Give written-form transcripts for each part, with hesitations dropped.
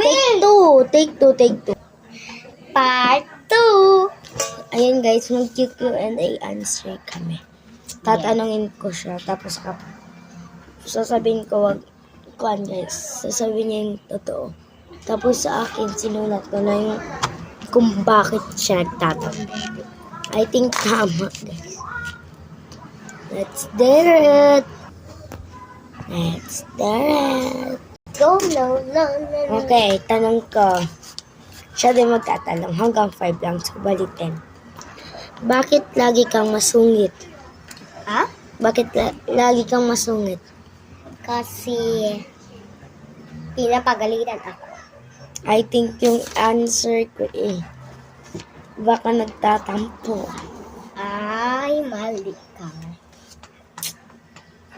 Take two. Part 2. Ayun guys, mag-Q&A answer kami. Tatanungin ko siya, tapos sasabihin ko, guys, sasabihin niya yung totoo. Tapos sa akin, sinulat ko na yung kung bakit siya nagtatanong. I think tama, guys. Let's do it. Go, no. Okay, tanong ko. Siya din magtatanong. Hanggang 5 lang. So, bali 10. Bakit lagi kang masungit? Ha? Bakit lagi kang masungit? Kasi pinapagalitan ako. I think yung answer ko baka nagtatampo. Ay, mali ka.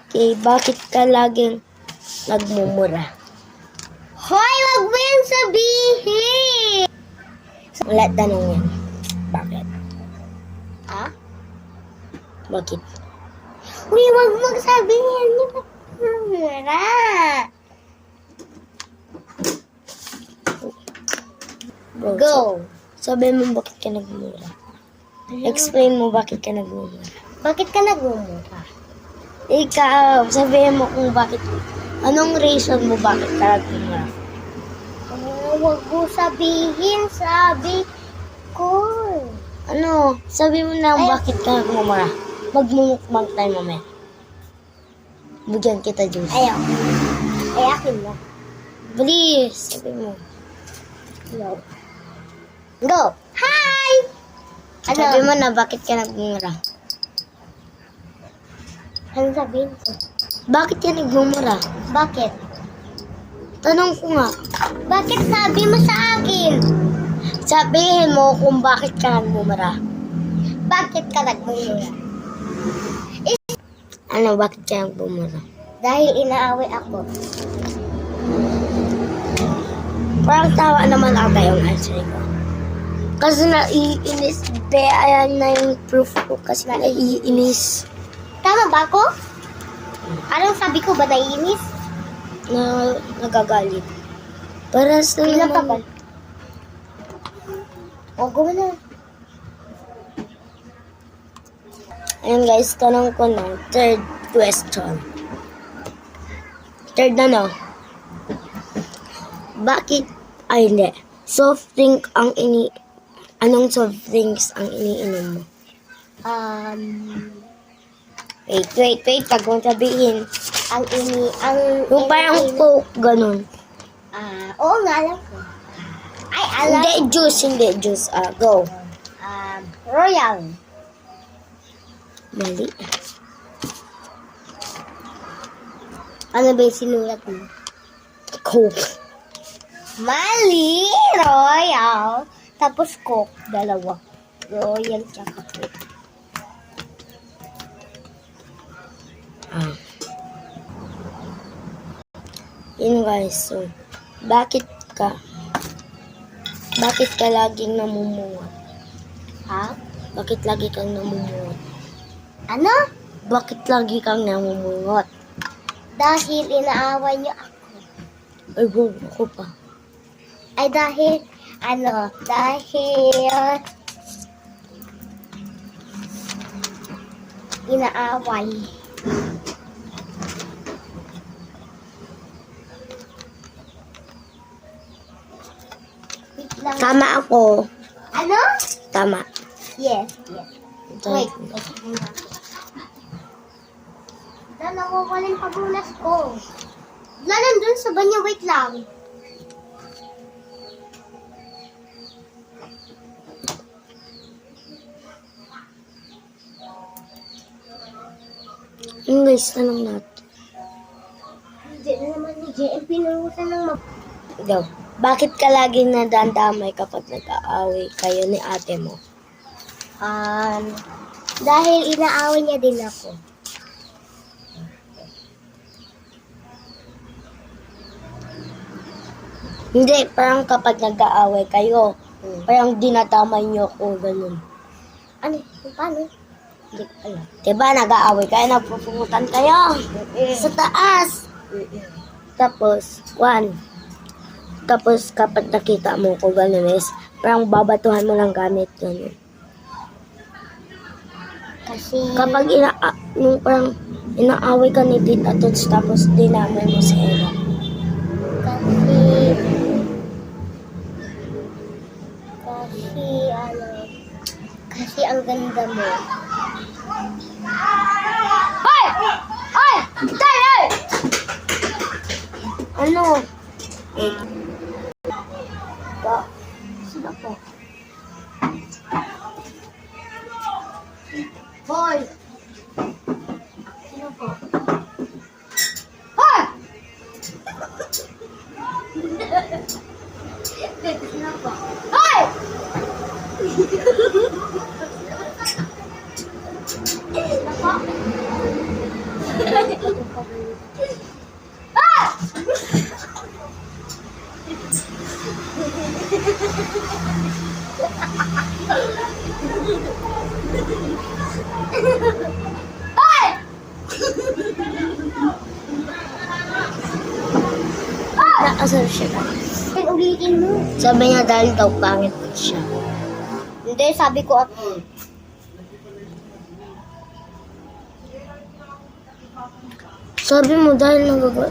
Okay, bakit ka laging nagmumura? Hoy, wag mo yan sabihin! Wala tanong yan. Bakit? Ha? Bakit? Uy, wag mo sabihin. Di ba mura? Go. Sabi mo bakit ka nagmumura. Explain mo bakit ka nagmumura. Bakit ka nagmumura? Ikaw, sabihin mo kung bakit. Anong reason mo bakit ka nagmumura? Wag mo sabihin, sabi ko. Ano? Sabi mo na bakit ka nagmumura. Magmumukbang tayo mamaya. Bigyan kita juice. Ayaw. Ay, akin na. Please, sabi mo. No. Go. Hi! Ano? Sabi mo na bakit ka nagmumura. Ano sabihin ko? Bakit ka nagmumura? Bakit? Tanong ko nga. Bakit sabi mo sa akin? Sabihin mo kung bakit ka nagmumura. Bakit ka nagmumura? Ano, bakit ka nagmumura? Dahil inaaway ako. Parang tawa naman ata yung answer ko. Kasi naiinis. Ayan na yung proof ko. Kasi naiinis. Tama ba ako? Anong sabi ko ba naiinis? Na nagagalit. Para sa Ilan ka ba? naman. O, go na. Ayan guys, tanong ko na. Third question. Third na no. Bakit, ay hindi. Soft drink ang anong soft drinks ang iniinom mo? Wait. Pag mong sabihin. Yung parang Coke, ganun. Oo nga, alam ko. Ay, alam. Hindi juice. Go. Royal. Mali. Ano ba yung sinulat mo? Coke. Mali! Royal. Tapos Coke, dalawa. Royal tsaka Coke. Yun guys, so, bakit ka laging namumuhat? Ha? Bakit lagi kang namumuhat? Ano? Bakit lagi kang namumuhat? Dahil inaaway niyo ako. Ay, ako pa. Ay, dahil inaaway. Wait lang. Tama ako. Ano? Tama. Yes. Wait. Nakuha yung pagulas ko. Nandun sa banyo, wait lang. Yung guys, tanong natin. Hindi na naman ni JM pinuhusan ng Go. Bakit ka laging nadadamay kapag nag-aaway kayo ni ate mo? Dahil inaaway niya din ako. Hindi, parang kapag nag-aaway kayo, parang dinadamay niyo ako, ganun. Ano? Paano? Hindi ko alam. Diba, nag-aaway kayo, nagpupungutan kayo sa taas. Tapos, Tapos kapag nakita mo ko ganun is, parang babatuhan mo lang gamit ganun. Kasi, Kapag yung parang inaaway ka ni Tita Tots tapos dinamay mo si Ella. kasi ang ganda mo. Hoy! Hoy! Tay! Ano? Sino po? Hoy! Sino po? Hoy! Sino po? Hoy! Sino po? Ah! Hoy! Nakasal siya. Ulitin mo. Sabi niya dahil daw pangit siya. Hindi, sabi ko, Sabi mo dahil nagagawa.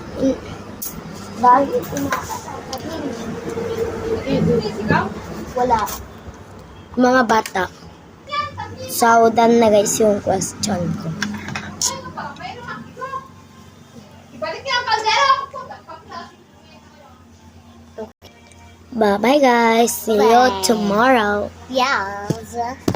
dahil wala. Mga bata. Saudan na guys yung question ko. Bye bye guys. See you Bye. tomorrow. Yes.